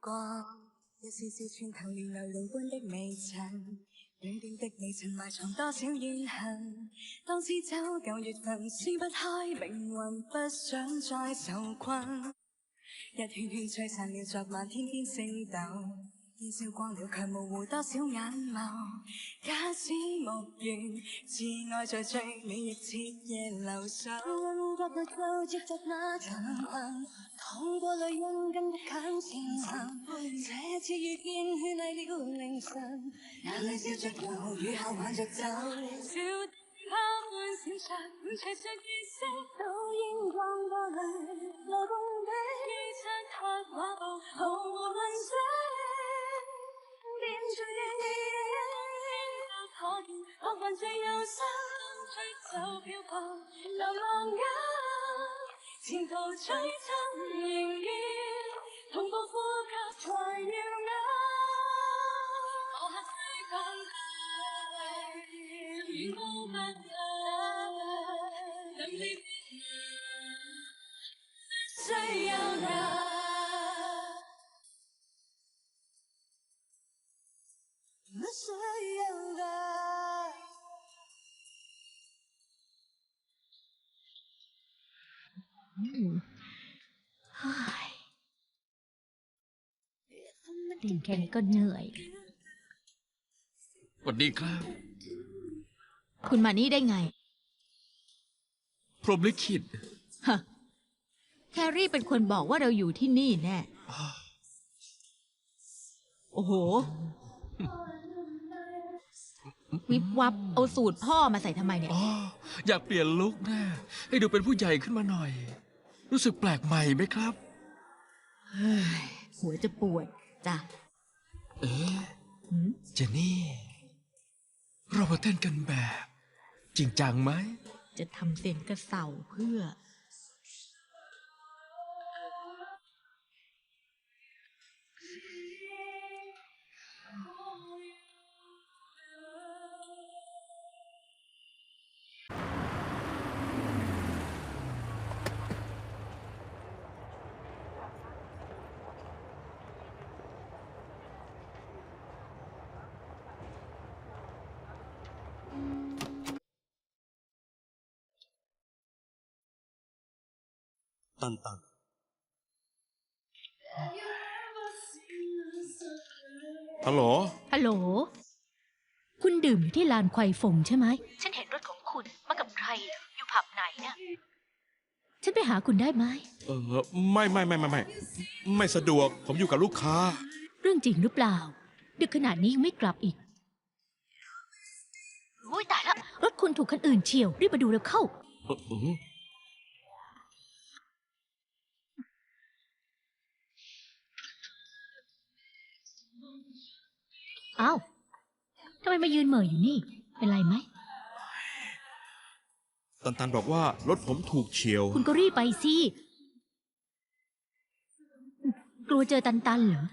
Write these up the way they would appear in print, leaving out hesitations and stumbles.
過一絲絲穿透了流龍般的微塵，短短的你曾埋藏多少怨恨？當時走9月份，撕不開命運，不想再受困。一圈圈吹散了昨晚天邊星斗，煙消光了卻模糊多少眼眸。假使無緣，摯愛在最美亦徹夜留守。不去勾接着那長裙，淌過淚印跟不強前行。這次遇見絢麗了凌晨，眼淚笑着遊，雨後挽着走。笑得他歡笑着，隨着月色倒映光過淚，流動的於漆黑畫布，毫無痕跡。變做的你，可見惡運最憂傷，吹走漂泊，流浪眼，前途璀璨仍然同步呼吸才耀眼。我黑水抗拒，遠高不退，等你需有人。不需要的。เล่นแค่นี้ก็เหนื่อย สวัสดีครับ คุณมานี่ได้ไง พรหมลิขิต ฮะ แครี่เป็นคนบอกว่าเราอยู่ที่นี่แน่ โอ้โห วิบวับเอาสูตรพ่อมาใส่ทำไมเนี่ย อ๋ออยากเปลี่ยนลุคนะให้ดูเป็นผู้ใหญ่ขึ้นมาหน่อย รู้สึกแปลกใหม่ไหมครับ เฮ้ย หัวจะปวดจ้ะ เอ๊ะ หืม เจนนี่ เรามาเต้นกันแบบ จริงจังไหม จะทำเสียงกระเสาเพื่อ ตันตัน ฮัลโหล ฮัลโหล คุณดื่มอยู่ที่ลานควายฝงใช่ไหม ฉันเห็นรถของคุณมากับใคร อยู่ผับไหนเนี่ย ฉันไปหาคุณได้ไหม ไม่สะดวก ผมอยู่กับลูกค้า เรื่องจริงหรือเปล่า ดึกขนาดนี้ยังไม่กลับอีกโอ้ยตายละ รถคุณถูกคันอื่นเฉี่ยว รีบมาดูแล้วเข้า อ้าว ทำไมมายืนเหม่ออยู่นี่ เป็นไรไหม ตันตันบอกว่ารถผมถูกเฉียว คุณก็รีบไปสิ กลัวเจอตันเหรอ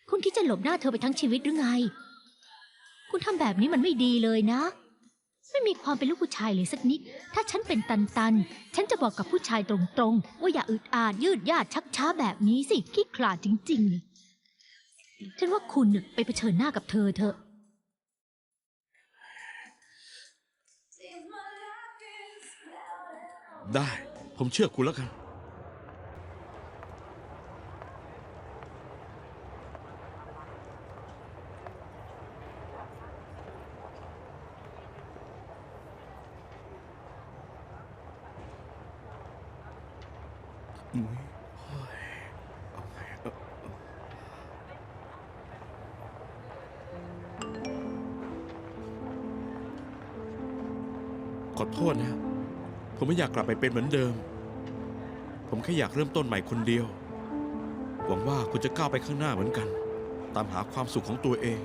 คุณคิดจะหลบหน้าเธอไปทั้งชีวิตหรือไง คุณทำแบบนี้มันไม่ดีเลยนะ ไม่มีความเป็นลูกผู้ชายเลยสักนิด ถ้าฉันเป็นตัน ฉันจะบอกกับผู้ชายตรงๆ ว่าอย่าอึดอัดยืดยาดชักช้าแบบนี้สิ ขี้ขลาดจริงๆเลยฉันว่าคุณไปเผชิญหน้ากับเธอเถอะ ได้ ผมเชื่อคุณแล้วกัน ขอโทษนะ ผมไม่อยากกลับไปเป็นเหมือนเดิม ผมแค่อยากเริ่มต้นใหม่คนเดียว หวังว่าคุณจะก้าวไปข้างหน้าเหมือนกัน ตามหาความสุขของตัวเอง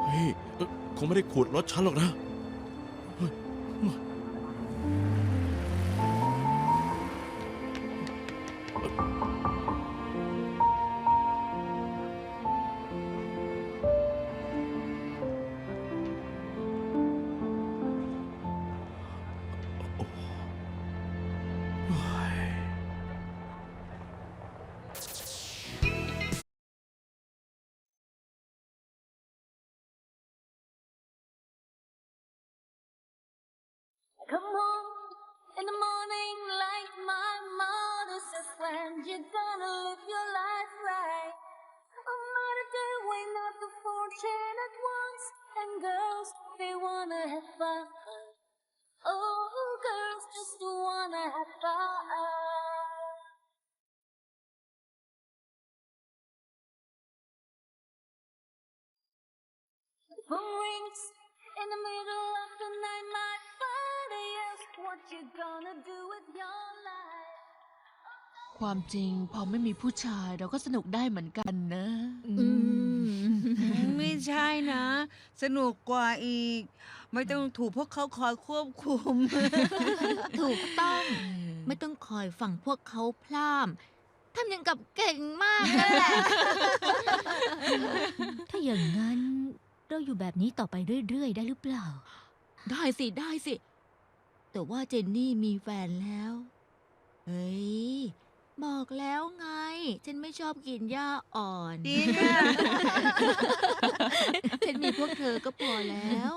เฮ้ยคงไม่ได้ขูดรถฉันหรอกนะ Come on, in the morning, like my mother says, when you're gonna live your life right. Another day, weighing out the fortune at once, and girls, they wanna have fun. Oh, girls just wanna have fun. The phone rings in the middle of the night. My father asks, what you gonna do with your life? ความจริงพอไม่มีผู้ชายเราก็สนุกได้เหมือนกันนะ ไม่ใช่นะ สนุกกว่าอีก ไม่ต้องถูกพวกเขาคอยควบคุม ถูกต้อง ไม่ต้องคอยฟังพวกเขาพร่ำทำอย่างกับเก่งมากเลยแหละ ถ้าอย่างนั้นเราอยู่แบบนี้ต่อไปเรื่อยๆได้หรือเปล่า ได้สิได้สิ แต่ว่าเจนนี่มีแฟนแล้ว เฮ้ย บอกแล้วไง ฉันไม่ชอบกินหญ้าอ่อน ดีค่ะ ฉันมีพวกเธอก็พอแล้ว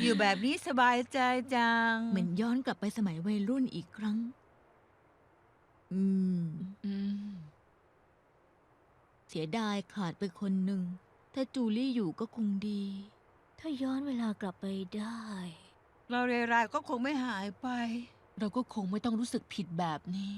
อยู่แบบนี้สบายใจจัง เหมือนย้อนกลับไปสมัยวัยรุ่นอีกครั้ง อืม เสียดายขาดไปคนหนึ่ง ถ้าจูลี่อยู่ก็คงดี ถ้าย้อนเวลากลับไปได้ เราเรไรก็คงไม่หายไป เราก็คงไม่ต้องรู้สึกผิดแบบนี้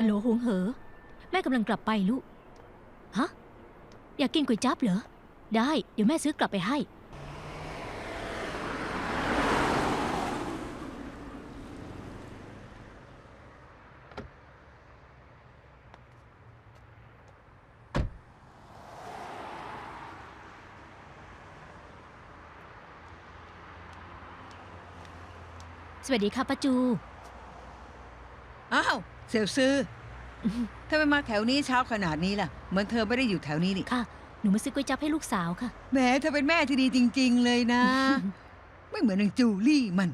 ฮัลโหลหงเหอ แม่กำลังกลับไปลูก ฮะ อยากกินก๋วยจั๊บเหรอ ได้ เดี๋ยวแม่ซื้อกลับไปให้ สวัสดีค่ะป้าจู อ้าวเสี่ยวซื้อทำไมมาแถวนี้เช้าขนาดนี้ล่ะ เหมือนเธอไม่ได้อยู่แถวนี้นี่ ค่ะ หนูมาซื้อก๋วยจั๊บให้ลูกสาวค่ะ แหมเธอเป็นแม่ที่ดีจริง ๆ เลยนะ ไม่เหมือนนางจูลี่มัน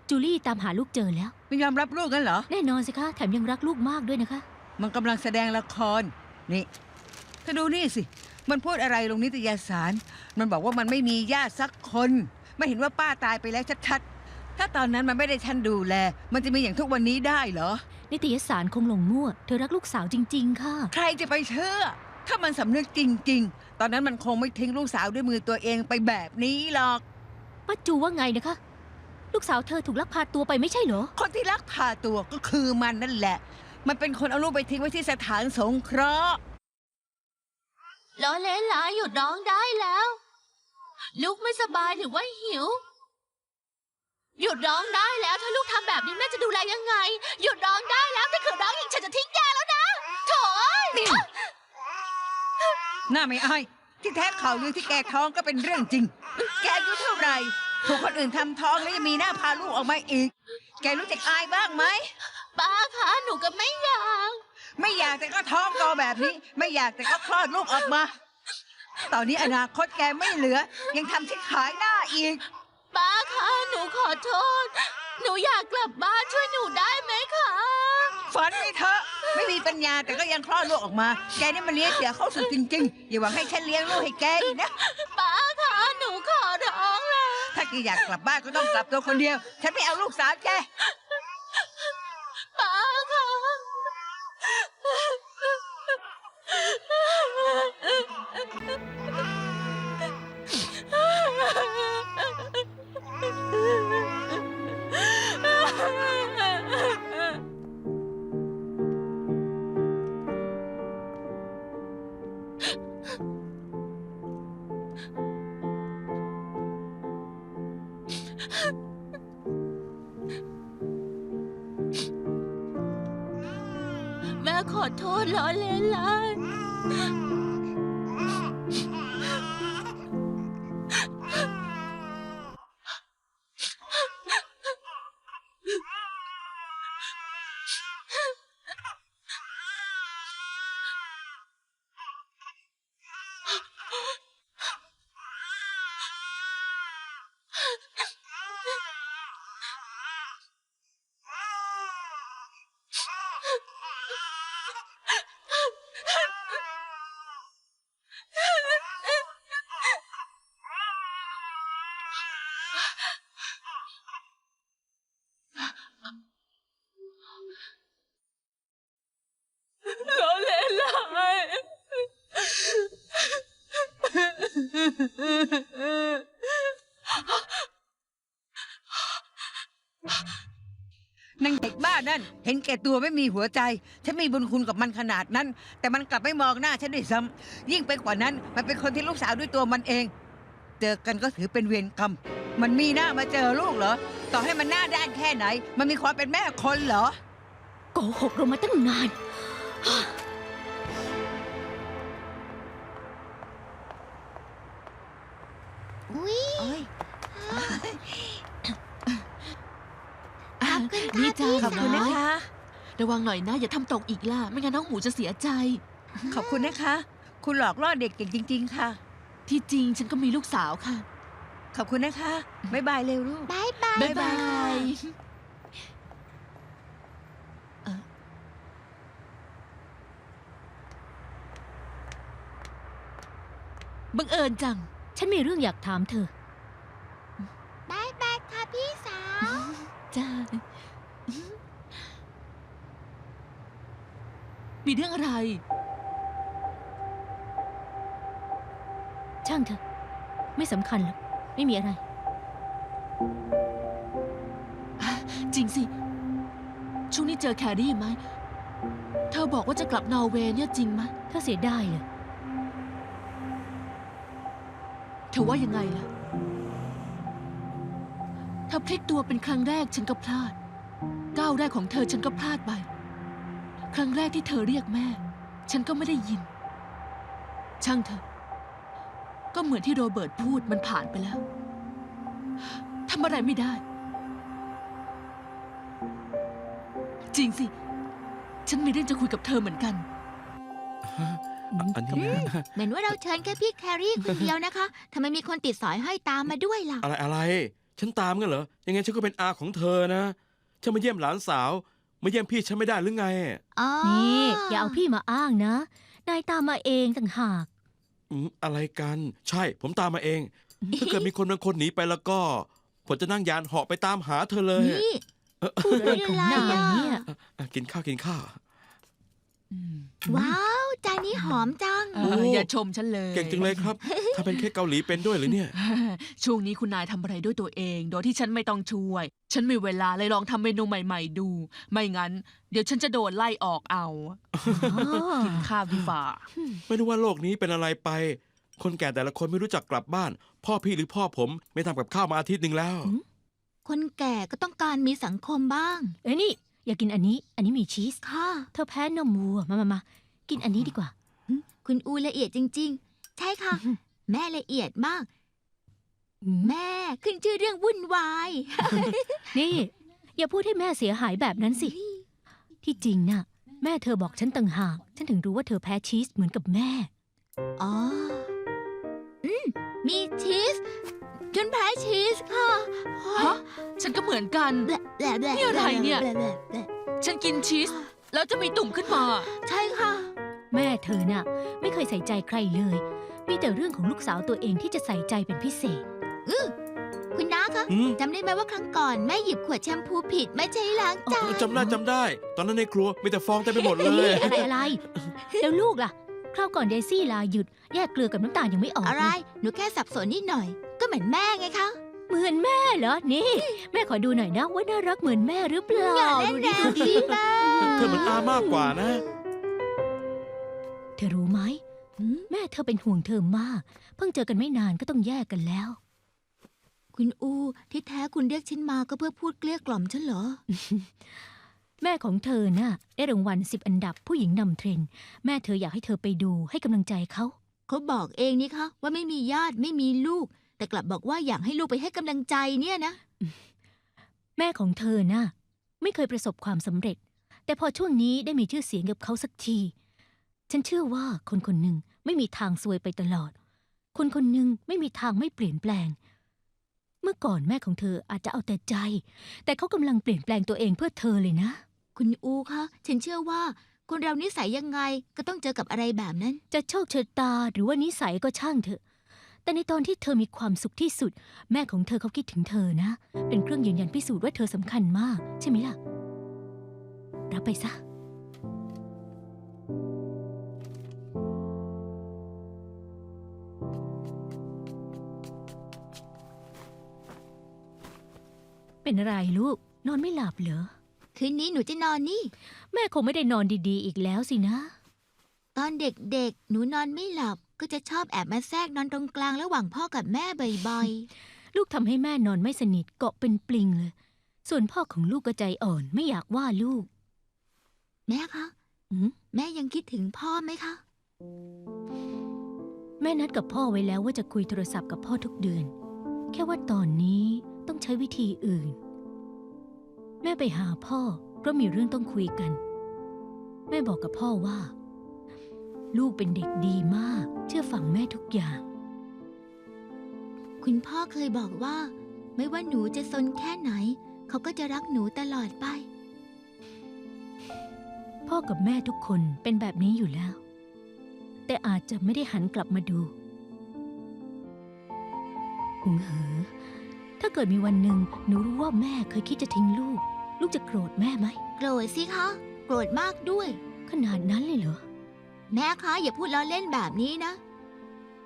จูลี่ตามหาลูกเจอแล้ว ไม่ยอมรับลูกกันเหรอ แน่นอนสิคะ แถมยังรักลูกมากด้วยนะคะ มันกำลังแสดงละคร นี่เธอดูนี่สิ มันพูดอะไรลงนิตยสาร มันบอกว่ามันไม่มีญาติสักคน ไม่เห็นว่าป้าตายไปแล้วชัดๆ ถ้าตอนนั้นมันไม่ได้ฉันดูแล มันจะมีอย่างทุกวันนี้ได้เหรอ นิตยสารคงหลงมั่ว เธอรักลูกสาวจริง ๆ ค่ะ ใครจะไปเชื่อ ถ้ามันสำนึกจริง ๆ ตอนนั้นมันคงไม่ทิ้งลูกสาวด้วยมือตัวเองไปแบบนี้หรอก ป้าจูว่าไงนะคะ ลูกสาวเธอถูกลักพาตัวไปไม่ใช่เหรอ คนที่ลักพาตัวก็คือมันนั่นแหละ มันเป็นคนเอาลูกไปทิ้งไว้ที่สถานสงเคราะห์ ล้อเล่นหลาหยุดร้องได้แล้ว ลูกไม่สบายหรือว่าหิว หยุดร้องได้แล้วถ้าลูกทำแบบนี้แม่จะดูแลยังไง หยุดร้องได้แล้วถ้าขืนร้องอีกฉันจะทิ้งแกแล้วนะโถ่เอ้ย น่าไม่อายที่แท้ข่าวลือที่แกท้องก็เป็นเรื่องจริง แกอายุเท่าไหร่ถูกคนอื่นทำท้องแล้วยังมีหน้าพาลูกออกมาอีก แกรู้จักอายบ้างไหม ป้าคะหนูก็ไม่อยาก ไม่อยากแต่ก็ท้องโตแบบนี้ ไม่อยากแต่ก็คลอดลูกออกมา ตอนนี้อนาคตแกไม่เหลือ ยังทำที่ขายหน้าอีก ป้าคะหนูขอโทษ หนูอยากกลับบ้านช่วยหนูได้ไหมคะ ฝันไปเถอะไม่มีปัญญาแต่ก็ยังคลอดลูกออกมา แกนี่มันเลี้ยงเสียเข้าสุดจริงๆอย่าหวังให้ฉันเลี้ยงลูกให้แกอีกนะ ป้าคะหนูขอร้องแล้ว ถ้าแกอยากกลับบ้านก็ต้องกลับตัวคนเดียว ฉันไม่เอาลูกสาวแก ป้าคะ แม่ขอโทษล้อเล่นละ นั่น เห็นแก่ตัวไม่มีหัวใจ ฉันมีบุญคุณกับมันขนาดนั้น แต่มันกลับไม่มองหน้าฉันด้วยซ้ำยิ่งไปกว่านั้นมันเป็นคนที่ลูกสาวด้วยตัวมันเอง เจอกันก็ถือเป็นเวรกรรม มันมีหน้ามาเจอลูกเหรอ ต่อให้มันหน้าด้านแค่ไหน มันมีความเป็นแม่คนเหรอ โกหกเรามาตั้งนาน อุ้ย นี่จ้า ขอบคุณนะคะ ระวังหน่อยนะ อย่าทำตกอีกล่ะ ไม่งั้นน้องหมูจะเสียใจ ขอบคุณนะคะ คุณหลอกล่อเด็กเก่งจริง ๆ ค่ะ ที่จริงฉันก็มีลูกสาวค่ะ ขอบคุณนะคะ บ๊ายบายเร็วลูก บายบาย บ๊ายบาย บังเอิญจัง ฉันมีเรื่องอยากถามเธอ บายบายค่ะพี่สาว จ้า มีเรื่องอะไร ช่างเถอะ ไม่สำคัญหรอก ไม่มีอะไร จริงสิ ช่วงนี้เจอแครี่ไหม เธอบอกว่าจะกลับนอร์เวย์เนี่ยจริงไหม ถ้าเสียดายเลย เธอว่ายังไงล่ะ ถ้าพลิกตัวเป็นครั้งแรกฉันก็พลาด ก้าวแรกของเธอฉันก็พลาดไป ครั้งแรกที่เธอเรียกแม่ ฉันก็ไม่ได้ยิน ช่างเถอะ ก็เหมือนที่โรเบิร์ตพูดมันผ่านไปแล้ว ทำอะไรไม่ได้ จริงสิ ฉันมีเรื่องจะคุยกับเธอเหมือนกัน อันนี้ เหมือนว่าเราเชิญแค่พี่แครี่คนเดียวนะคะทำไมมีคนติดสอยห้อยตามมาด้วยล่ะ อะไร ฉันตามกันเหรอ ยังไงฉันก็เป็นอาของเธอนะ ฉันมาเยี่ยมหลานสาว มาเยี่ยมพี่ฉันไม่ได้หรือไง อ๋อ นี่ อย่าเอาพี่มาอ้างนะ นายตามมาเองต่างหาก อะไรกัน ใช่ ผมตามมาเอง ถ้าเกิดมีคนบางคนหนีไปแล้วก็ ผมจะนั่งยานเหาะไปตามหาเธอเลย นี่ พูดอะไรของนายเนี่ย กินข้าว ว้าว จานนี้หอมจัง โอ้ อย่าชมฉันเลย เก่งจังเลยครับ ถ้าเป็นเค้กเกาหลีเป็นด้วยหรือเนี่ย ช่วงนี้คุณนายทำอะไรด้วยตัวเอง โดยที่ฉันไม่ต้องช่วย ฉันมีเวลาเลยลองทำเมนูใหม่ ๆ ดู ไม่งั้น เดี๋ยวฉันจะโดนไล่ออกเอา กินข้าวดีฝ่า ไม่รู้ว่าโลกนี้เป็นอะไรไป คนแก่แต่ละคนไม่รู้จักกลับบ้าน พ่อพี่หรือพ่อผมไม่ทำกับข้าวมาอาทิตย์หนึ่งแล้ว คนแก่ก็ต้องการมีสังคมบ้าง เอ้ยนี่ อย่ากินอันนี้ อันนี้มีชีส ค่ะ เธอแพ้นมวัว มา กินอันนี้ดีกว่า คุณอูละเอียดจริง ๆ ใช่ค่ะ แม่ละเอียดมาก แม่ขึ้นชื่อเรื่องวุ่นวาย นี่ อย่าพูดให้แม่เสียหายแบบนั้นสิ ที่จริงน่ะ แม่เธอบอกฉันต่างหาก ฉันถึงรู้ว่าเธอแพ้ชีสเหมือนกับแม่ อ๋อ มีชีสฉันแพ้ชีสค่ะ ฮะ ฉันก็เหมือนกัน นี่อะไรเนี่ย ฉันกินชีส แล้วจะมีตุ่มขึ้นมา ใช่ค่ะ แม่เธอน่ะ ไม่เคยใส่ใจใครเลย มีแต่เรื่องของลูกสาวตัวเองที่จะใส่ใจเป็นพิเศษ คุณน้าคะ อืม จำได้ไหมว่าครั้งก่อนแม่หยิบขวดแชมพูผิดไม่ใช่ล้างจาน จำได้ ตอนนั้นในครัวมีแต่ฟองเต็มไปหมดเลย อะไร แล้วลูกล่ะ คราวก่อนเดซี่ลาหยุด แยกเกลือกับน้ำตาลยังไม่ออก อะไร เลย หนูแค่สับสนนิดหน่อย ก็เหมือนแม่ไงคะ เหมือนแม่เหรอ นี่ แม่ขอดูหน่อยนะว่าน่ารักเหมือนแม่หรือเปล่า อย่าเล่นแรงสิแม่ เธอเหมือนอามากกว่านะ เธอรู้ไหม แม่เธอเป็นห่วงเธอมาก เพิ่งเจอกันไม่นานก็ต้องแยกกันแล้ว คุณอูที่แท้คุณเรียกฉันมาก็เพื่อพูดเกลี้ยกล่อมฉันเหรอ แม่ของเธอน่ะ ได้รางวัล10 อันดับผู้หญิงนำเทรนด์แม่เธออยากให้เธอไปดูให้กำลังใจเขา เขาบอกเองนี่คะว่าไม่มีญาติไม่มีลูก แต่กลับบอกว่าอยากให้ลูกไปให้กำลังใจเนี่ยนะ แม่ของเธอน่ะ ไม่เคยประสบความสำเร็จ แต่พอช่วงนี้ได้มีชื่อเสียงกับเขาสักที ฉันเชื่อว่าคนคนหนึ่งไม่มีทางซวยไปตลอด คนคนหนึ่งไม่มีทางไม่เปลี่ยนแปลง เมื่อก่อนแม่ของเธออาจจะเอาแต่ใจ แต่เขากำลังเปลี่ยนแปลงตัวเองเพื่อเธอเลยนะ คุณอูคะฉันเชื่อว่าคนเรานิสัยยังไงก็ต้องเจอกับอะไรแบบนั้น จะโชคชะตาหรือว่านิสัยก็ช่างเถอะ แต่ในตอนที่เธอมีความสุขที่สุด แม่ของเธอเขาคิดถึงเธอนะ เป็นเครื่องยืนยันพิสูจน์ว่าเธอสำคัญมาก ใช่ไหมล่ะ รับไปซะ เป็นอะไรลูก นอนไม่หลับเหรอ คืนนี้หนูจะนอนนี่ แม่คงไม่ได้นอนดีๆอีกแล้วสินะ ตอนเด็กๆ หนูนอนไม่หลับ ก็จะชอบแอบมาแทรกนอนตรงกลางระหว่างพ่อกับแม่บ่อย ลูกทำให้แม่นอนไม่สนิทเกาะเป็นปลิงเลย ส่วนพ่อของลูกก็ใจอ่อนไม่อยากว่าลูก ๆ แม่คะ อืม แม่ยังคิดถึงพ่อไหมคะ แม่นัดกับพ่อไว้แล้วว่าจะคุยโทรศัพท์กับพ่อทุกเดือน แค่ว่าตอนนี้ต้องใช้วิธีอื่น แม่ไปหาพ่อเพราะมีเรื่องต้องคุยกัน แม่บอกกับพ่อว่า ลูกเป็นเด็กดีมาก เชื่อฟังแม่ทุกอย่าง คุณพ่อเคยบอกว่า ไม่ว่าหนูจะซนแค่ไหน เขาก็จะรักหนูตลอดไป พ่อกับแม่ทุกคนเป็นแบบนี้อยู่แล้ว แต่อาจจะไม่ได้หันกลับมาดูหงเหอ ถ้าเกิดมีวันหนึ่งหนูรู้ว่าแม่เคยคิดจะทิ้งลูก ลูกจะโกรธแม่ไหม โกรธสิคะ โกรธมากด้วย ขนาดนั้นเลยเหรอ แม่คะอย่าพูดล้อเล่นแบบนี้นะ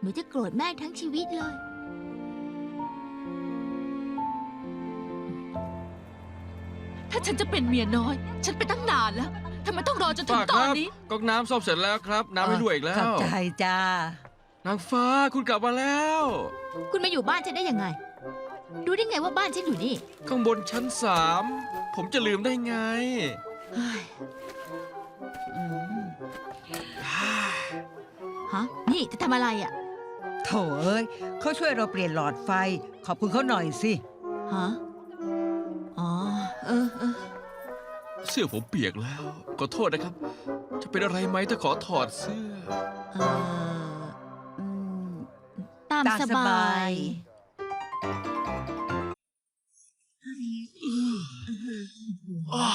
หนูจะโกรธแม่ทั้งชีวิตเลย ถ้าฉันจะเป็นเมียน้อย ฉันไปตั้งนานแล้วทำไมต้องรอจนถึง ป้า ต ค อน รับ นี้ ก๊อกน้ำซ่อมเสร็จแล้วครับ น้ำไม่รั่วอีกแล้ ขอบ ว ใจจ้า นางฟ้าคุณกลับมาแล้ว คุณมาอยู่บ้านฉันได้ยังไง รู้ได้ไงว่าบ้านฉันอยู่นี่ ข้างบนชั้น 3 ผมจะลืมได้ไง ฮะ นี่จะทำอะไรอ่ะ โถเอ้ยเขาช่วยเราเปลี่ยนหลอดไฟ ขอบคุณเขาหน่อยสิ ฮะ อ๋อ เออ เสื้อผมเปียกแล้วขอโทษนะครับ จะเป็นอะไรไหมถ้าขอถอดเสื้อ เออ อืม ตาม ตาม ส ส บา บาย ย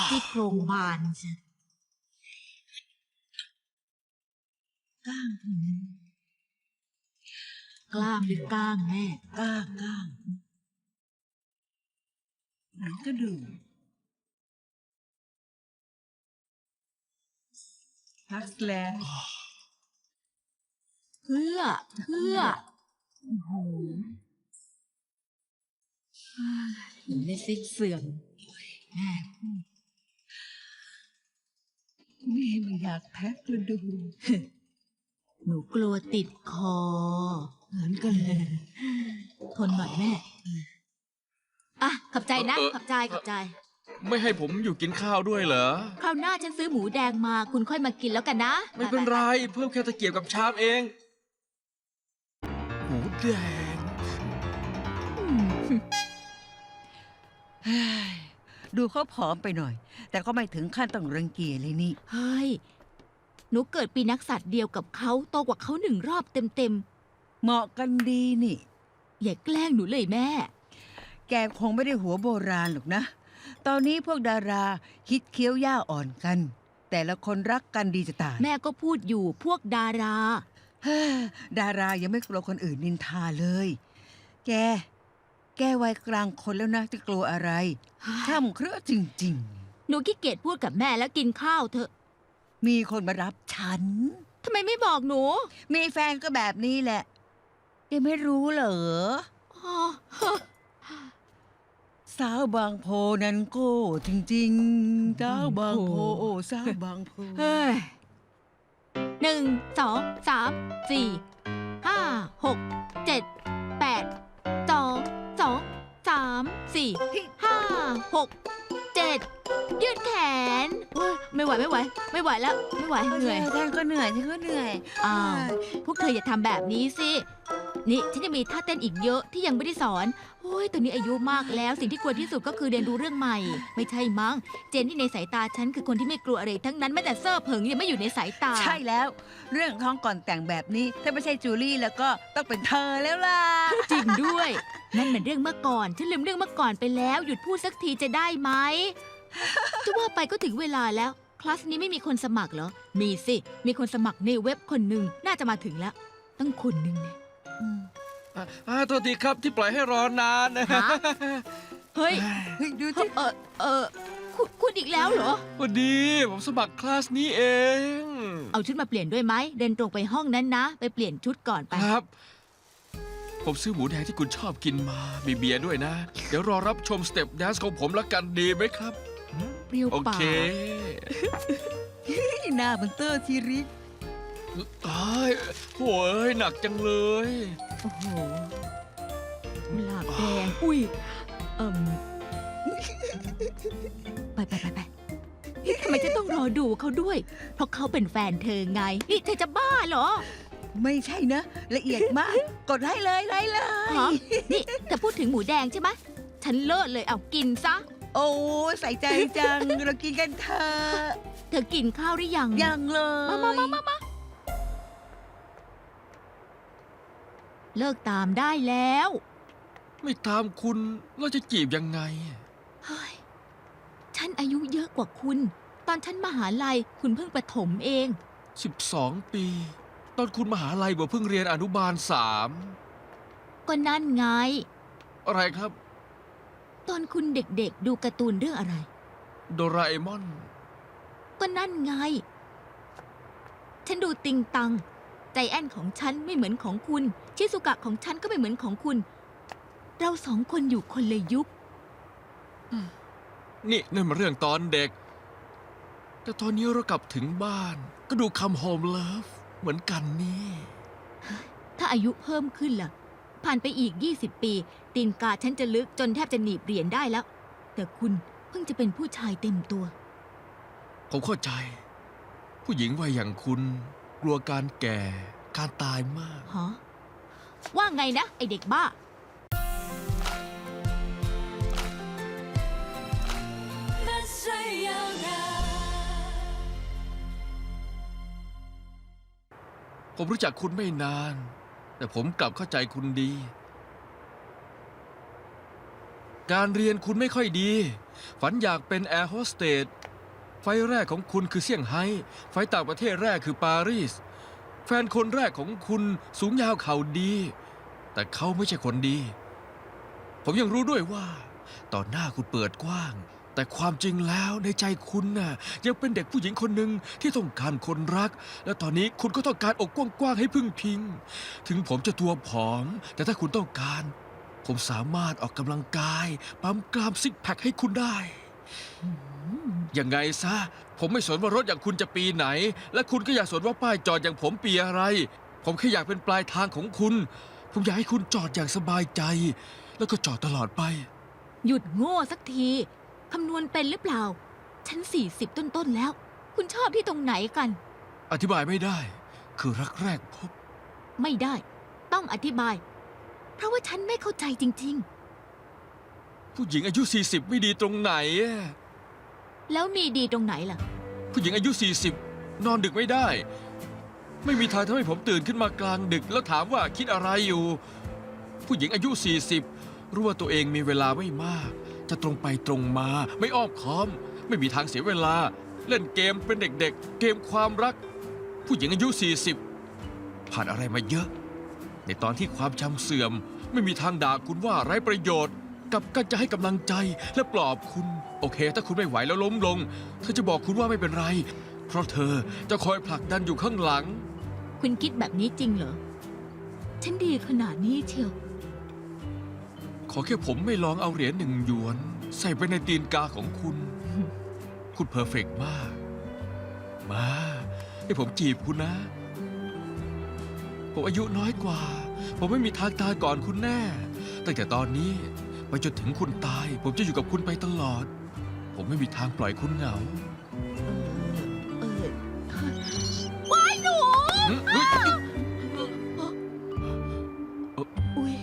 ที่โครงบานจ้ะก้างกล้ามหรือก้างแม่ ก้างไหนก็ดูพักแล้ว เพื่อ ไม่สิ้นเสื่อม แม่ แม่ไม่อยากแพ็กกระดู หนูกลัวติดคอ เหมือนกันเลย ทนหน่อยแม่ อ่ะ ขอบใจนะ ขอบใจ ไม่ให้ผมอยู่กินข้าวด้วยเหรอ คราวหน้าฉันซื้อหมูแดงมา คุณค่อยมากินแล้วกันนะ ไม่เป็นไร เพิ่มแค่ตะเกียบกับชามเอง หมูแดง ดูเขาผอมไปหน่อย แต่ก็ไม่ถึงขั้นต้องรังเกียจเลยนี่ เฮ้ย หนูเกิดปีนักสัตว์เดียวกับเขาโตกว่าเขา1 รอบเต็ม เหมาะกันดีนี่ ๆ อย่าแกล้งหนูเลยแม่ แกคงไม่ได้หัวโบราณหรอกนะ ตอนนี้พวกดาราฮิตเคี้ยวหญ้าอ่อนกัน แต่ละคนรักกันดีจะตาย แม่ก็พูดอยู่พวกดารา เฮ้อดารายังไม่กลัวคนอื่นนินทาเลย แกวัยกลางคนแล้วนะจะกลัวอะไรช่ำเครือจริง หนูขี้เกียจพูดกับแม่แล้วกินข้าวเถอะ ๆ มีคนมารับฉัน ทำไมไม่บอกหนู มีแฟนก็แบบนี้แหละแกไม่รู้เหรอ อ๋อ สาวบางโพนั้นโก้จริงๆสาวบางโพโอ้สาวบางโพ เฮ้ย 1 2 3 4 5 6 7 8 2 2 3 4 5 6 7 ยืดแขนเฮ้ยไม่ไหวแล้ว ไม่ไหว เหนื่อย ฉันก็เหนื่อยฉันก็เหนื่อย อ้าว พวกเธออย่าทำแบบนี้สิ นี่ฉันยังมีท่าเต้นอีกเยอะที่ยังไม่ได้สอน โอ้ยตอนนี้อายุมากแล้วสิ่งที่กลัวที่สุดก็คือเรียนรู้เรื่องใหม่ ไม่ใช่มั้ง เจนที่ในสายตาฉันคือคนที่ไม่กลัวอะไรทั้งนั้นแม้แต่เซอร์เผิงยังไม่อยู่ในสายตา ใช่แล้ว เรื่องท้องก่อนแต่งแบบนี้ ถ้าไม่ใช่จูลี่แล้วก็ต้องเป็นเธอแล้วล่ะ จริงด้วย นั่นเป็นเรื่องเมื่อก่อน ฉันลืมเรื่องเมื่อก่อนไปแล้ว หยุดพูดสักทีจะได้ไหม จะว่าไปก็ถึงเวลาแล้ว คลาสนี้ไม่มีคนสมัครเหรอ มีสิ มีคนสมัครในเว็บคนหนึ่งน่าจะมาถึงแล้ว ตั้งคนหนึ่งเนี่ย โทษทีครับที่ปล่อยให้รอนานนะ ฮะ เฮ้ย เฮ้ยดูสิ คุณอีกแล้วเหรอ วันดีผมสมัครคลาสนี้เอง เอาชุดมาเปลี่ยนด้วยไหม เดินตรงไปห้องนั้นนะ ไปเปลี่ยนชุดก่อนไป ครับ ผมซื้อหมูแดงที่คุณชอบกินมา มีเบียร์ด้วยนะ เดี๋ยวรอรับชมสเต็ปแดนซ์ของผมละกันดีไหมครับ เปรี้ยว โอ ปา เค ก หน้าเหมันเตอร์ทีริส ตายโหยหนักจังเลย โอ้โหกุหลาบแดง อุ้ย ไปทำไมจะต้องรอดูเขาด้วย เพราะเขาเป็นแฟนเธอไง นี่เธอจะบ้าเหรอ ไม่ใช่นะ ละเอียดมาก กดให้เลยไล่เลย ฮะนี่เธอพูดถึงหมูแดงใช่ไหมฉันเลิศเลยเอากินซะ โอ้ใส่ใจจัง เรากินกันเถอะ เธอกินข้าวหรือยัง ยังเลย มาเลิกตามได้แล้ว ไม่ตามคุณเราจะจีบยังไง เฮ้ย ฉันอายุเยอะกว่าคุณ ตอนฉันมหาลัยคุณเพิ่งประถมเอง 12 ปี ตอนคุณมหาลัยบอกเพิ่งเรียนอนุบาล ก็นั่นไง 3 อะไรครับ ตอนคุณเด็กๆดูการ์ตูนเรื่องอะไร โดราเอมอน ก็นั่นไง ฉันดูติงตัง ใจแอนของฉันไม่เหมือนของคุณ ชิซุกะของฉันก็ไม่เหมือนของคุณ เราสองคนอยู่คนละยุค นี่นั่นมันเรื่องตอนเด็ก แต่ตอนนี้เรากลับถึงบ้าน ก็ดูคำโฮมเลิฟเหมือนกันนี่ ถ้าอายุเพิ่มขึ้นล่ะ ผ่านไปอีก 20 ปี ตีนกาฉันจะลึกจนแทบจะหนีบเหรียญได้แล้ว แต่คุณเพิ่งจะเป็นผู้ชายเต็มตัว ผมเข้าใจ ผู้หญิงวัยอย่างคุณ กลัวการแก่ การตายมาก ฮะ ว่าไงนะ ไอเด็กบ้า 不需要我。 ผมรู้จักคุณไม่นาน แต่ผมกลับเข้าใจคุณดี การเรียนคุณไม่ค่อยดี ฝันอยากเป็นแอร์โฮสเตส ไฟล์แรกของคุณคือเซี่ยงไฮ้ ไฟล์ต่างประเทศแรกคือปารีส แฟนคนแรกของคุณสูงยาวเข่าดี แต่เขาไม่ใช่คนดี ผมยังรู้ด้วยว่าตอนหน้าคุณเปิดกว้าง แต่ความจริงแล้วในใจคุณน่ะยังเป็นเด็กผู้หญิงคนหนึ่งที่ต้องการคนรัก และตอนนี้คุณก็ต้องการอกกว้างๆให้พึ่งพิง ถึงผมจะตัวผอม แต่ถ้าคุณต้องการ ผมสามารถออกกำลังกายปั๊มกล้ามซิกแพคให้คุณได้ ยังไงซะ ผมไม่สนว่ารถอย่างคุณจะปีไหน และคุณก็อยากสนว่าป้ายจอดอย่างผมปีอะไร ผมแค่อยากเป็นปลายทางของคุณ ผมอยากให้คุณจอดอย่างสบายใจ แล้วก็จอดตลอดไป หยุดโง่สักที คำนวณเป็นหรือเปล่า ฉัน 40 ต้นๆแล้ว คุณชอบที่ตรงไหนกัน อธิบายไม่ได้ คือรักแรกพบ ไม่ได้ ต้องอธิบาย เพราะว่าฉันไม่เข้าใจจริง ผู้หญิงอายุ 40 ไม่ดีตรงไหนอะ ๆ แล้วมีดีตรงไหนล่ะ ผู้หญิงอายุ 40 นอนดึกไม่ได้ ไม่มีทางทำให้ผมตื่นขึ้นมากลางดึก แล้วถามว่าคิดอะไรอยู่ ผู้หญิงอายุ 40 รู้ว่าตัวเองมีเวลาไม่มาก จะตรงไปตรงมาไม่อ้อมค้อม ไม่มีทางเสียเวลา เล่นเกมเป็นเด็กๆ เกมความรัก ผู้หญิงอายุ 40 ผ่านอะไรมาเยอะ ในตอนที่ความจำเสื่อม ไม่มีทางด่าคุณว่าไร้ประโยชน์กลับกันจะให้กำลังใจและปลอบคุณ โอเค ถ้าคุณไม่ไหวแล้วล้มลงเธอจะบอกคุณว่าไม่เป็นไร เพราะเธอจะคอยผลักดันอยู่ข้างหลัง คุณคิดแบบนี้จริงเหรอ ฉันดีขนาดนี้เชียว ขอแค่ผมไม่ลองเอาเหรียญ1 หยวน ใส่ไปในตีนกาของคุณ คุณเพอร์เฟกต์มาก มาให้ผมจีบคุณนะ ผมอายุน้อยกว่า ผมไม่มีทางตายก่อนคุณแน่ ตั้งแต่ตอนนี้ไปจนถึงคุณตาย ผมจะอยู่กับคุณไปตลอด ผมไม่มีทางปล่อยคุณเหงา ว้ายหนู เฮ้ย อุ้ย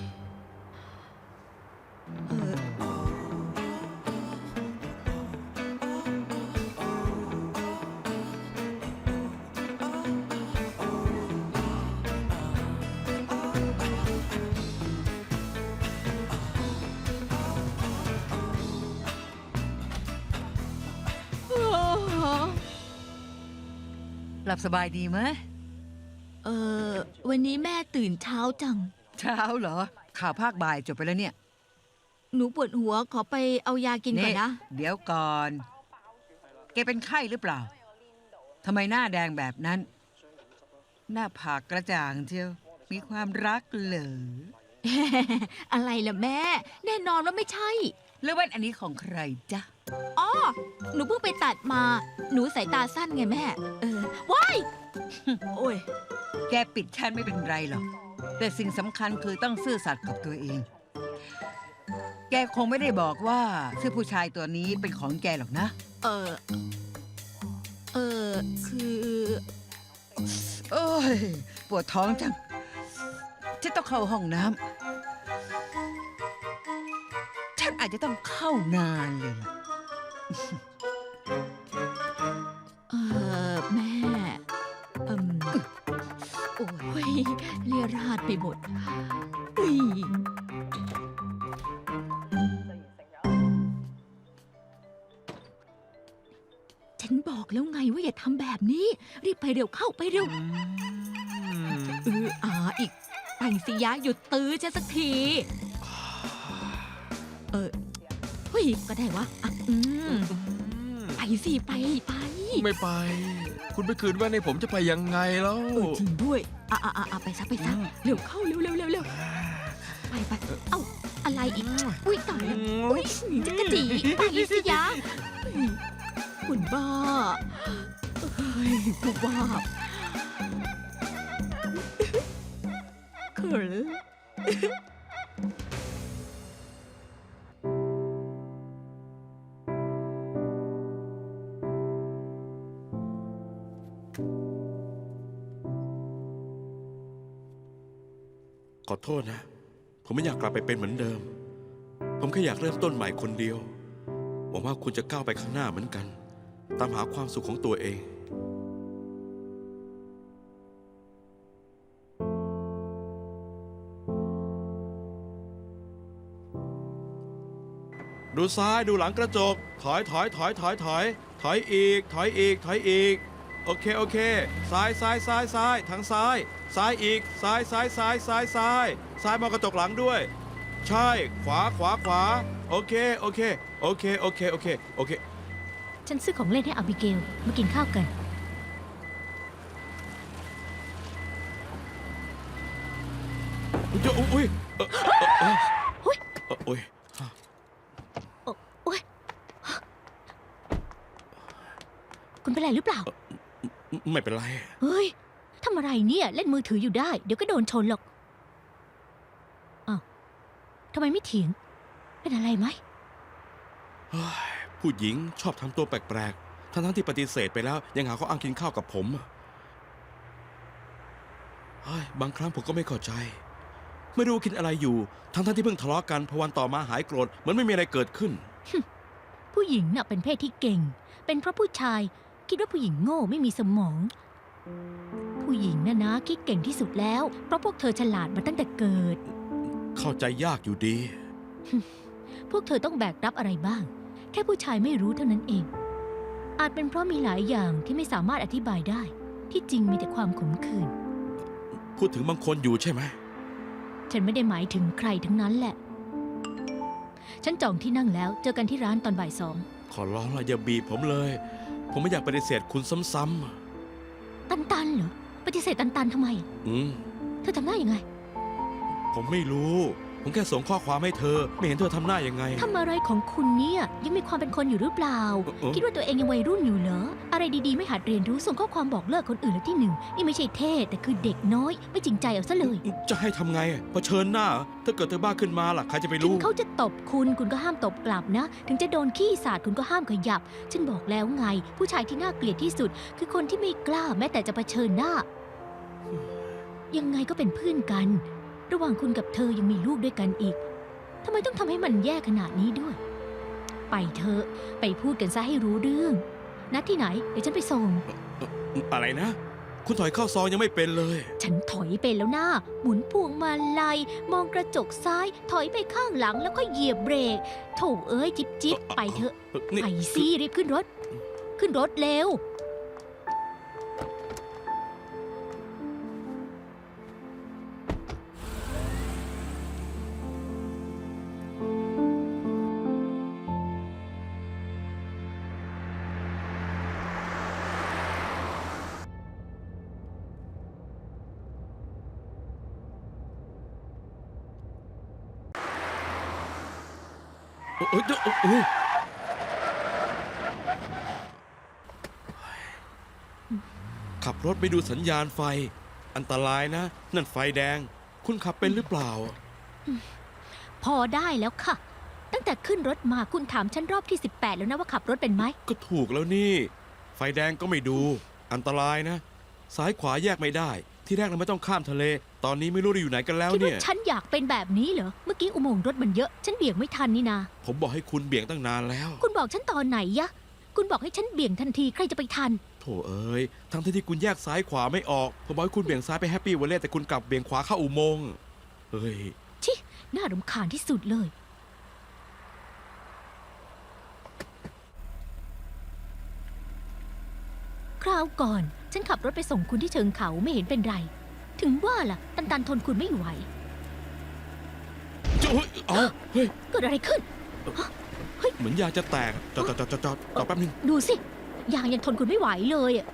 หลับสบายดีไหม วันนี้แม่ตื่นเช้าจัง เช้าเหรอ ข่าวภาคบ่ายจบไปแล้วเนี่ย หนูปวดหัวขอไปเอายากินก่อนนะ เดี๋ยวก่อน แกเป็นไข้หรือเปล่า ทำไมหน้าแดงแบบนั้น หน้าผากกระจ่างเชียว มีความรักเหรอ อะไรล่ะแม่ แน่นอนว่าไม่ใช่ แล้วแว่นอันนี้ของใครจ๊ะ อ๋อ หนูเพิ่งไปตัดมา หนูสายตาสั้นไงแม่ ว้าย โอ้ย แกปิดฉันไม่เป็นไรหรอก แต่สิ่งสำคัญคือต้องซื่อสัตย์กับตัวเอง แกคงไม่ได้บอกว่าเสื้อผู้ชายตัวนี้เป็นของแกหรอกนะ เออ คือ โอ้ย ปวดท้องจัง ฉันต้องเข้าห้องน้ำ ฉันอาจจะต้องเข้านานเลยล่ะ แม่ โอ้ยเลียราดไปหมดอุ๊ยฉันบอกแล้วไงว่าอย่าทำแบบนี้ รีบไปเร็วเข้าไปเร็ว อีก ไปสิยะหยุดตื้อฉันสักที เฮ้ย ก็ได้วะไปสิไป ไม่ไป คุณไปคืนแว่นให้ผมจะไปยังไงแล้ว จริงด้วยไปซะเร็วเข้าเร็วไปเอ้าอะไรอีก อุ้ยตายแล้วอุ้ยหนีจักรจีไปสิยะคุณบ้าเฮ้ยกูบ้าเขิน ขอโทษนะ ผมไม่อยากกลับไปเป็นเหมือนเดิม ผมแค่อยากเริ่มต้นใหม่คนเดียว หวังว่าคุณจะก้าวไปข้างหน้าเหมือนกัน ตามหาความสุขของตัวเอง ดูซ้ายดูหลังกระจก ถอยอีก โอเค ซ้ายทางซ้ายอีก ซ้ายมองกระจกหลังด้วย ใช่ ขวา โอเค ฉันซื้อของเล่นให้อาบิเกล มากินข้าวกัน อุ้ย เฮ้ย โอ้ย โอ๊ยคุณเป็นไรหรือเปล่า ไม่เป็นไร เฮ้ยทำอะไรเนี่ย เล่นมือถืออยู่ได้ เดี๋ยวก็โดนชนหรอก อ้าวทำไมไม่เถียง เป็นอะไรไหม ผู้หญิงชอบทำตัวแปลกๆ ทั้งที่ปฏิเสธไปแล้ว ยังหาข้ออ้างกินข้าวกับผมบางครั้งผมก็ไม่เข้าใจ ไม่รู้กินอะไรอยู่ ทั้งที่เพิ่งทะเลาะกันพอวันต่อมาหายโกรธเหมือนไม่มีอะไรเกิดขึ้น ผู้หญิงน่ะเป็นเพศที่เก่ง เป็นเพราะผู้ชายคิดว่าผู้หญิงโง่ไม่มีสมอง ผู้หญิงน่ะนะคิดเก่งที่สุดแล้ว เพราะพวกเธอฉลาดมาตั้งแต่เกิด เข้าใจยากอยู่ดี พวกเธอต้องแบกรับอะไรบ้าง แค่ผู้ชายไม่รู้เท่านั้นเอง อาจเป็นเพราะมีหลายอย่างที่ไม่สามารถอธิบายได้ ที่จริงมีแต่ความขมขื่น พูดถึงบางคนอยู่ใช่ไหม ฉันไม่ได้หมายถึงใครทั้งนั้นแหละ ฉันจองที่นั่งแล้วเจอกันที่ร้านตอนบ่าย 2 ขอร้องละอย่าบีบผมเลย ผมไม่อยากปฏิเสธคุณซ้ำ ตันเหรอ ปฏิเสธตันทำไม เธอทำหน้ายังไง ผมไม่รู้ ผมแค่ส่งข้อความให้เธอ ไม่เห็นเธอทำหน้ายังไง ทำอะไรของคุณเนี่ยยังมีความเป็นคนอยู่หรือเปล่า คิดว่าตัวเองยังวัยรุ่นอยู่เหรอ อะไรดีๆไม่หัดเรียนรู้ส่งข้อความบอกเลิกคนอื่นแล้วที่หนึ่งนี่ไม่ใช่เท่แต่คือเด็กน้อย ไม่จริงใจเอาซะเลย จะให้ทำไงเผชิญหน้า ถ้าเกิดเธอบ้าขึ้นมาล่ะใครจะไป ถึ รู้ งเขาจะตบคุณก็ห้ามตบกลับนะ ถึงจะโดนขี้สาดคุณก็ห้ามขยับ ฉันบอกแล้วไง ผู้ชายที่น่าเกลียดที่สุด คือคนที่ไม่กล้าแม้แต่จะเผชิญหน้า ยังไงก็เป็นเพื่อนกัน ระหว่างคุณกับเธอยังมีลูกด้วยกันอีกทำไมต้องทำให้มันแย่ขนาดนี้ด้วย ไปเถอะไปพูดกันซะให้รู้เรื่อง นัดที่ไหนเดี๋ยวฉันไปส่ง อะไรนะ คุณถอยเข้าซองยังไม่เป็นเลย ฉันถอยเป็นแล้วนะหมุนพวงมาลัยมองกระจกซ้าย ถอยไปข้างหลังแล้วก็เหยียบเบรกโถเอ้ยจิ๊บไปเถอะ นี่ ไปสิรีบขึ้นรถ ขึ้นรถเร็ว เอ้ยโอ้ยขับรถไปดูสัญญาณไฟ อันตรายนะ นั่นไฟแดง คุณขับเป็นหรือเปล่า พอได้แล้วค่ะ ตั้งแต่ขึ้นรถมาคุณถามฉันรอบที่ 18 แล้วนะว่าขับรถเป็นไหม ก็ถูกแล้วนี่ ไฟแดงก็ไม่ดู อันตรายนะ ซ้ายขวาแยกไม่ได้ ที่แรกเราไม่ต้องข้ามทะเล ตอนนี้ไม่รู้เราอยู่ไหนกันแล้ว คิด เนี่ ว่าย ฉันอยากเป็นแบบนี้เหรอ เมื่อกี้อุโมงค์รถมันเยอะ ฉันเบี่ยงไม่ทันนี่นา ผมบอกให้คุณเบี่ยงตั้งนานแล้ว คุณบอกฉันตอนไหนยะ คุณบอกให้ฉันเบี่ยงทันทีใครจะไปทัน โถเอ้ย ทั้งที่คุณแยกซ้ายขวาไม่ออก ผมบอกให้คุณเบี่ยงซ้ายไปแฮปปี้วัลเล่แต่คุณกลับเบี่ยงขวาเข้าอุโมงค์เฮ้ย ชิน่ารำคาญที่สุดเลย คราวก่อน ฉันขับรถไปส่งคุณที่เชิงเขาไม่เห็นเป็นไร ถึงว่าล่ะ ตันทนคุณไม่ไหว เฮ้ย เกิดอะไรขึ้น เหมือนยางจะแตก จอดแป๊บนึง ดูสิ ยางยังทนคุณไม่ไหวเลยอะ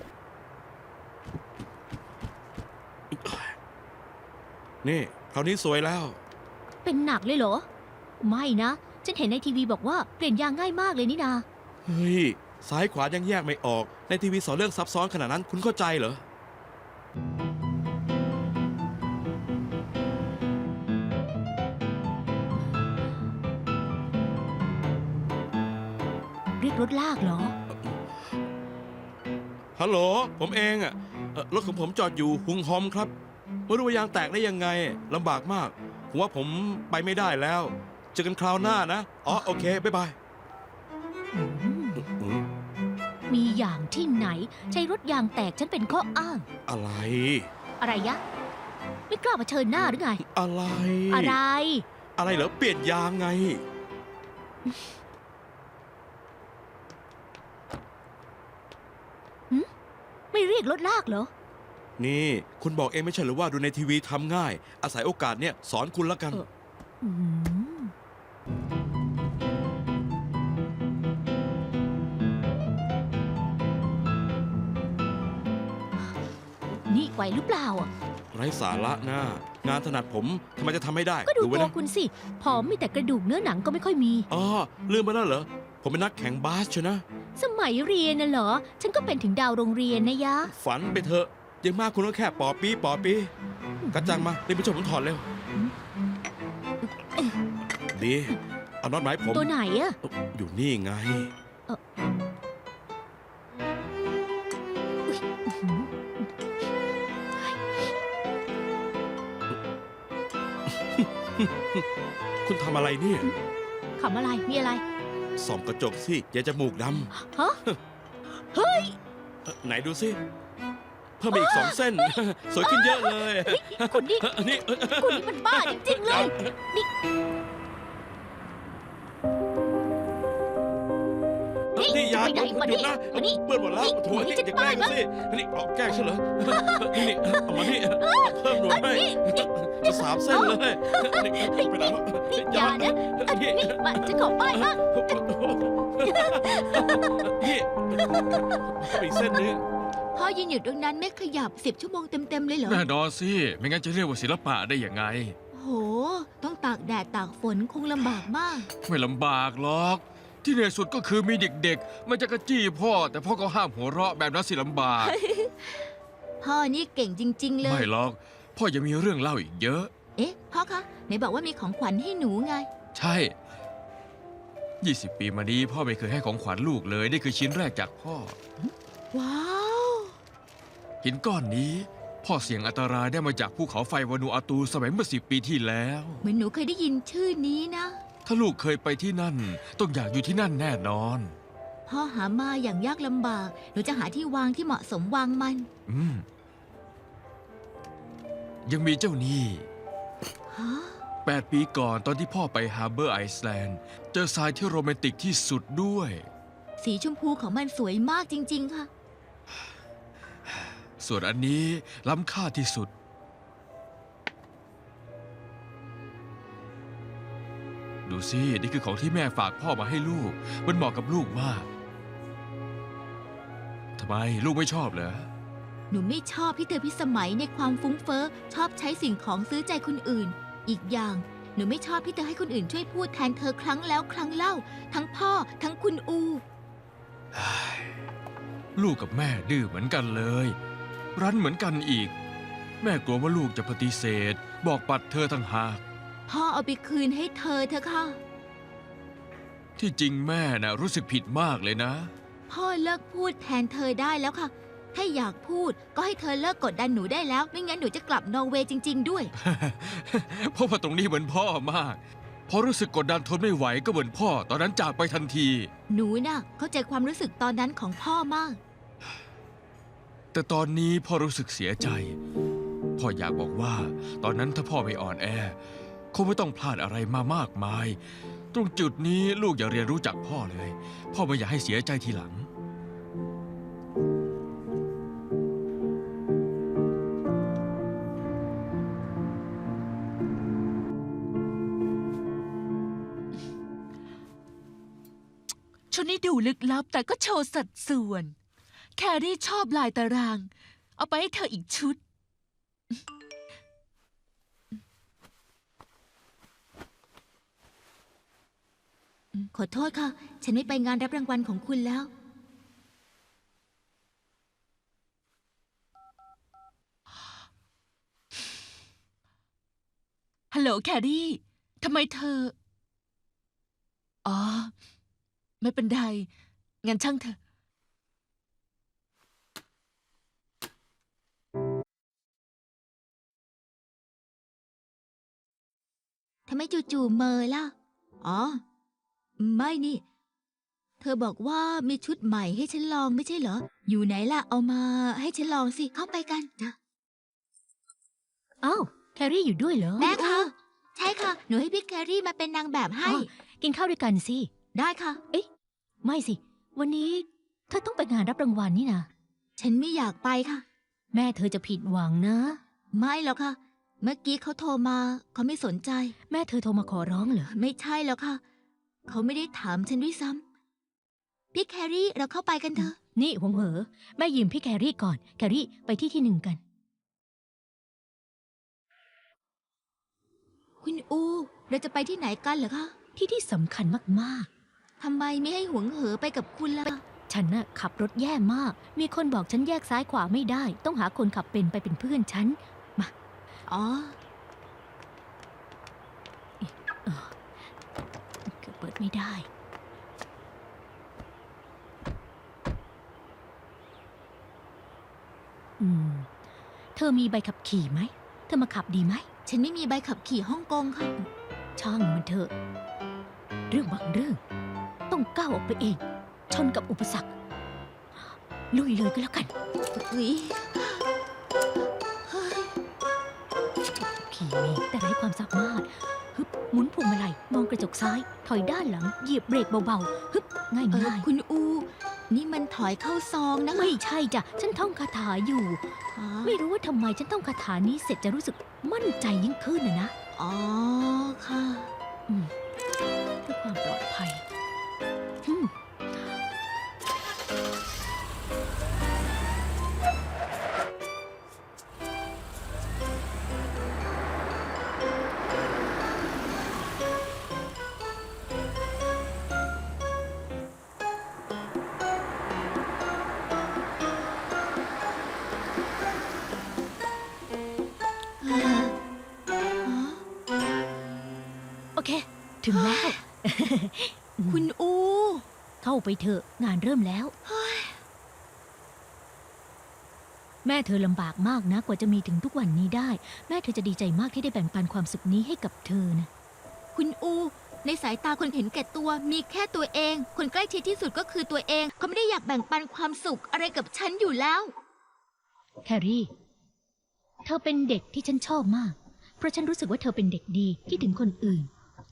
นี่ คราวนี้สวยแล้ว เป็นหนักเลยเหรอ ไม่นะ ฉันเห็นในทีวีบอกว่าเปลี่ยนยางง่ายมากเลยนี่นา เฮ้ย ซ้ายขวายังแยกไม่ออก ในทีวีสอนเรื่องซับซ้อนขนาดนั้นคุณเข้าใจเหรอ เรียกรถลากเหรอ ฮัลโหล ผมเองอะรถของผมจอดอยู่หุงฮอมครับไม่รู้ว่ายางแตกได้ยังไงลำบากมาก ผมว่าผมไปไม่ได้แล้ว เจอกันคราวหน้านะ อ๋อ โอเค บ๊ายบาย มีอย่างที่ไหน ใช้รถยางแตกฉันเป็นข้ออ้าง อะไร อะไรยะ ไม่กล้าเผชิญหน้าหรือไง อะไร อะไร อะไรเหรอ เปลี่ยนยางไง ไม่เรียกรถลากเหรอ นี่ คุณบอกเองไม่ใช่หรือว่าดูในทีวีทำง่าย อาศัยโอกาสเนี่ยสอนคุณละกัน อืมนี่ไหวหรือเปล่าอ่ะ ไร้สาระนะงานถนัดผมทำไมจะทำไม่ได้ ก็ดู ไว้ ตัว นะ คุณสิผอมมีแต่กระดูกเนื้อหนังก็ไม่ค่อยมี อ๋อลืมไปแล้วเหรอ ผมเป็นนักแข่งบาสเชียวนะ สมัยเรียนน่ะเหรอ ฉันก็เป็นถึงดาวโรงเรียนนะยะ ฝันไปเถอะอยังมากคุณก็แค่ปอปีกระจังมาเรียนไปช่วยผมถอดเร็ว ดี เอาน็อตไม้ผม ตัวไหนอะ อยู่นี่ไง คุณทำอะไรเนี่ย ขำอะไร มีอะไร ส่องกระจกสิอย่าจมูกด ฮะ เฮ้ย ำไหนดูสิ เพิ่มมาอีก2 เส้น สวยขึ้นเยอะเลย คุณนี่ นี่ คุณนี่มันบ้าจริงๆเลย นี่ นี่ยา ไปไหน ห มา ยุด นี่ นะ มานี่ เปื้อนหมดแล้ว นี่ โถ นี่ นี่ จะ อย่าแกล้ง บ้า สินี่ออกแกล้งใช่เหรอนี่เอามานี่เพิ่มหนวดให้จะ3 เส้นเลยนี่ไปไหนวะ อย่านะนี่มาฉันขอป้ายบ้าง นี่อีกเส้นนึง พ่อยืนอยู่ตรงนั้นไม่ขยับ10 ชั่วโมงเต็มๆเลยเหรอ แน่นอนสิ ไม่งั้นจะเรียกว่าศิลปะได้ยังไง โห ต้องตากแดดตากฝนคงลำบากมาก ไม่ลำบากหรอก ที่เหนื่อยสุดก็คือมีเด็กๆ มันจะกระจี้พ่อ แต่พ่อก็ห้ามหัวเราะแบบนั้นสิลำบาก พ่อนี่เก่งจริง ๆ เลย ไม่หรอก พ่อยังมีเรื่องเล่าอีกเยอะ เอ๊ะ พ่อคะไหนบอกว่ามีของขวัญให้หนูไง ใช่ 20 ปีมานี้พ่อไม่เคยให้ของขวัญลูกเลย นี่คือชิ้นแรกจากพ่อ ว้าว หินก้อนนี้ พ่อเสี่ยงอันตรายได้มาจากภูเขาไฟวานูอาตูสมัยเมื่อ10 ปีที่แล้ว เหมือนหนูเคยได้ยินชื่อนี้นะ ถ้าลูกเคยไปที่นั่น ต้องอยากอยู่ที่นั่นแน่นอน พ่อหามาอย่างยากลำบาก หนูจะหาที่วางที่เหมาะสมวางมัน ยังมีเจ้านี่ ฮะ 8 ปีก่อนตอนที่พ่อไปฮาร์เบอร์ไอซ์แลนด์เจอทรายที่โรแมนติกที่สุดด้วย สีชมพูของมันสวยมากจริง ๆ ค่ะ ส่วนอันนี้ล้ำค่าที่สุด ดูสิ นี่คือของที่แม่ฝากพ่อมาให้ลูก มันเหมาะกับลูกมาก ทำไมลูกไม่ชอบเหรอ หนูไม่ชอบที่เธอพิสมัยในความฟุ้งเฟ้อชอบใช้สิ่งของซื้อใจคนอื่น อีกอย่าง หนูไม่ชอบที่เธอให้คนอื่นช่วยพูดแทนเธอครั้งแล้วครั้งเล่า ทั้งพ่อทั้งคุณอู ลูกกับแม่ดื้อเหมือนกันเลย รั้นเหมือนกันอีก แม่กลัวว่าลูกจะปฏิเสธ บอกปัดเธอต่างหาก พ่อเอาไปคืนให้เธอเถอะค่ะ ที่จริงแม่น่ะรู้สึกผิดมากเลยนะ พ่อเลิกพูดแทนเธอได้แล้วค่ะ ถ้าอยากพูดก็ให้เธอเลิกกดดันหนูได้แล้ว ไม่งั้นหนูจะกลับนอร์เวย์จริง ๆ ด้วย เพราะว่าตรงนี้เหมือนพ่อมาก พอรู้สึกกดดันทนไม่ไหวก็เหมือนพ่อ ตอนนั้นจากไปทันที หนูน่ะเข้าใจความรู้สึกตอนนั้นของพ่อมาก แต่ตอนนี้พ่อรู้สึกเสียใจ พ่ออยากบอกว่า ตอนนั้นถ้าพ่อไม่อ่อนแอคงไม่ต้องพลาดอะไรมามากมาย ตรงจุดนี้ลูกอย่าเรียนรู้จักพ่อเลย พ่อไม่อยากให้เสียใจทีหลัง ชุดนี้ดูลึกลับแต่ก็โชว์สัดส่วน แครี่ชอบลายตาราง เอาไปให้เธออีกชุด ขอโทษค่ะ ฉันไม่ไปงานรับรางวัลของคุณแล้ว ฮัลโหลแครี่ทำไมเธอ อ๋อ ไม่เป็นไร งั้นช่างเถอะ ทำไมจู่ๆเมอล่ะ อ๋อ ไม่นี่ เธอบอกว่ามีชุดใหม่ให้ฉันลองไม่ใช่เหรอ อยู่ไหนล่ะ เอามาให้ฉันลองสิ เข้าไปกันนะ อ้าวแครี่อยู่ด้วยเหรอ แม่คะ ใช่ค่ะ หนูให้พี่แครี่มาเป็นนางแบบให้ อ๋อกินข้าวด้วยกันสิ ได้ค่ะ ไม่สิ วันนี้เธอต้องไปงานรับรางวัลนี่นะ ฉันไม่อยากไปค่ะ แม่เธอจะผิดหวังนะ ไม่หรอกค่ะ เมื่อกี้เขาโทรมาเขาไม่สนใจ แม่เธอโทรมาขอร้องเหรอ ไม่ใช่แล้วค่ะ เขาไม่ได้ถามฉันด้วยซ้ำพี่แครี่เราเข้าไปกันเถอะ นี่หวงเหอแม่ยืมพี่แครี่ก่อน แครี่ไปที่หนึ่งกัน คุณอู เราจะไปที่ไหนกันเหรอคะ ที่สำคัญมาก ทำไมไม่ให้หวงเหอไปกับคุณล่ะ ๆ ฉันน่ะขับรถแย่มาก มีคนบอกฉันแยกซ้ายขวาไม่ได้ ต้องหาคนขับเป็นไปเป็นเพื่อนฉัน อ๋อ เปิดไม่ได้ เธอมีใบขับขี่ไหม เธอมาขับดีไหม ฉันไม่มีใบขับขี่ฮ่องกงค่ะ ช่างมันเถอะ เรื่องบางเรื่อง ต้องก้าวออกไปเอง ชนกับอุปสรรค ลุยเลยก็แล้วกัน อุ๊ย ขี่มีแต่ไร้ความสามารถ ฮึบหมุนพวงมาลัย มองกระจกซ้าย ถอยด้านหลัง เหยียบเบรกเบาๆ ฮึบง่าย คุณอู นี่มันถอยเข้าซองนะ ๆ ไม่ใช่จ้ะ ฉันท่องคาถาอยู่ อ๋อ ไม่รู้ว่าทำไมฉันท่องคาถานี้เสร็จจะรู้สึกมั่นใจยิ่งขึ้นนะ อ๋อ ค่ะ เพื่อความปลอดภัยอืม โอเค ถึงแล้ว คุณอู เข้าไปเถอะ งานเริ่มแล้ว แม่เธอลำบากมากนะกว่าจะมีถึงทุกวันนี้ได้ แม่เธอจะดีใจมากที่ได้แบ่งปันความสุขนี้ให้กับเธอนะ คุณอู ในสายตาคนเห็นแก่ตัวมีแค่ตัวเอง คนใกล้ชิดที่สุดก็คือตัวเอง เขาไม่ได้อยากแบ่งปันความสุขอะไรกับฉันอยู่แล้ว แครี่ เธอเป็นเด็กที่ฉันชอบมาก เพราะฉันรู้สึกว่าเธอเป็นเด็กดีที่ถึงคนอื่น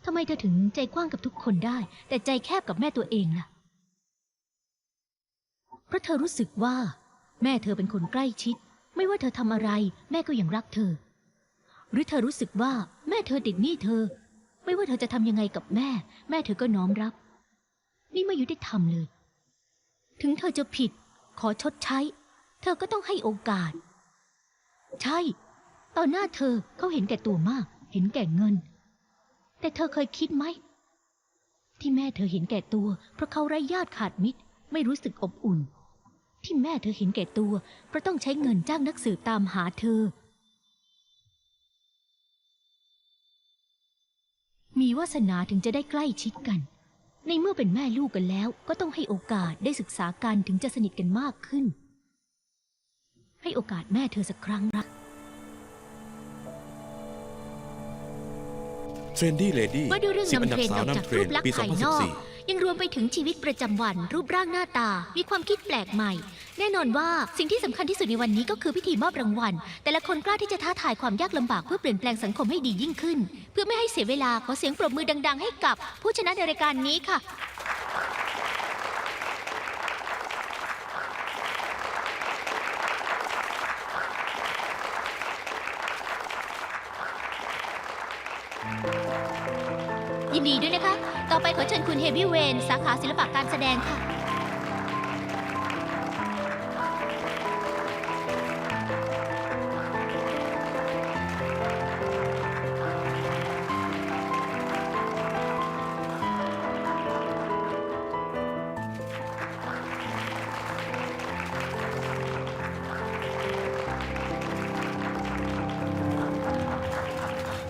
ทำไมเธอถึงใจกว้างกับทุกคนได้ แต่ใจแคบกับแม่ตัวเองล่ะ เพราะเธอรู้สึกว่า แม่เธอเป็นคนใกล้ชิด ไม่ว่าเธอทำอะไร แม่ก็ยังรักเธอ หรือเธอรู้สึกว่าแม่เธอติดหนี้เธอ ไม่ว่าเธอจะทำยังไงกับแม่ แม่เธอก็น้อมรับ นี่ไม่ยุติธรรมเลย ถึงเธอจะผิด ขอชดใช้ เธอก็ต้องให้โอกาส ใช่ ตอนหน้าเธอเขาเห็นแก่ตัวมาก เห็นแก่เงิน แต่เธอเคยคิดไหม ที่แม่เธอเห็นแก่ตัว เพราะเขาไร้ญาติขาดมิตร ไม่รู้สึกอบอุ่น ที่แม่เธอเห็นแก่ตัว เพราะต้องใช้เงินจ้างนักสืบตามหาเธอ มีวาสนาถึงจะได้ใกล้ชิดกัน ในเมื่อเป็นแม่ลูกกันแล้ว ก็ต้องให้โอกาสได้ศึกษากันถึงจะสนิทกันมากขึ้น ให้โอกาสแม่เธอสักครั้งนะ เทรนดี้เลดี้ ว่าด้วยเรื่อง 10 อัน นำ ดั เท บ รนด์ สาว ออกจาก นำเทร รู น ป ด์ ลักษ ปี ณ์ภายนอก 2014 ยังรวมไปถึงชีวิตประจำวัน รูปร่างหน้าตา มีความคิดแปลกใหม่ แน่นอนว่าสิ่งที่สำคัญที่สุดในวันนี้ก็คือพิธีมอบรางวัล แต่ละคนกล้าที่จะท้าทายความยากลำบากเพื่อเปลี่ยนแปลงสังคมให้ดียิ่งขึ้น เพื่อไม่ให้เสียเวลาขอเสียงปรบมือดัง ๆ ให้กับผู้ชนะในรายการนี้ค่ะ ยินดีด้วยนะคะ ต่อไปขอเชิญคุณเฮวี่เวนสาขาศิลปะการแสดงค่ะ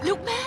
ลูกแม่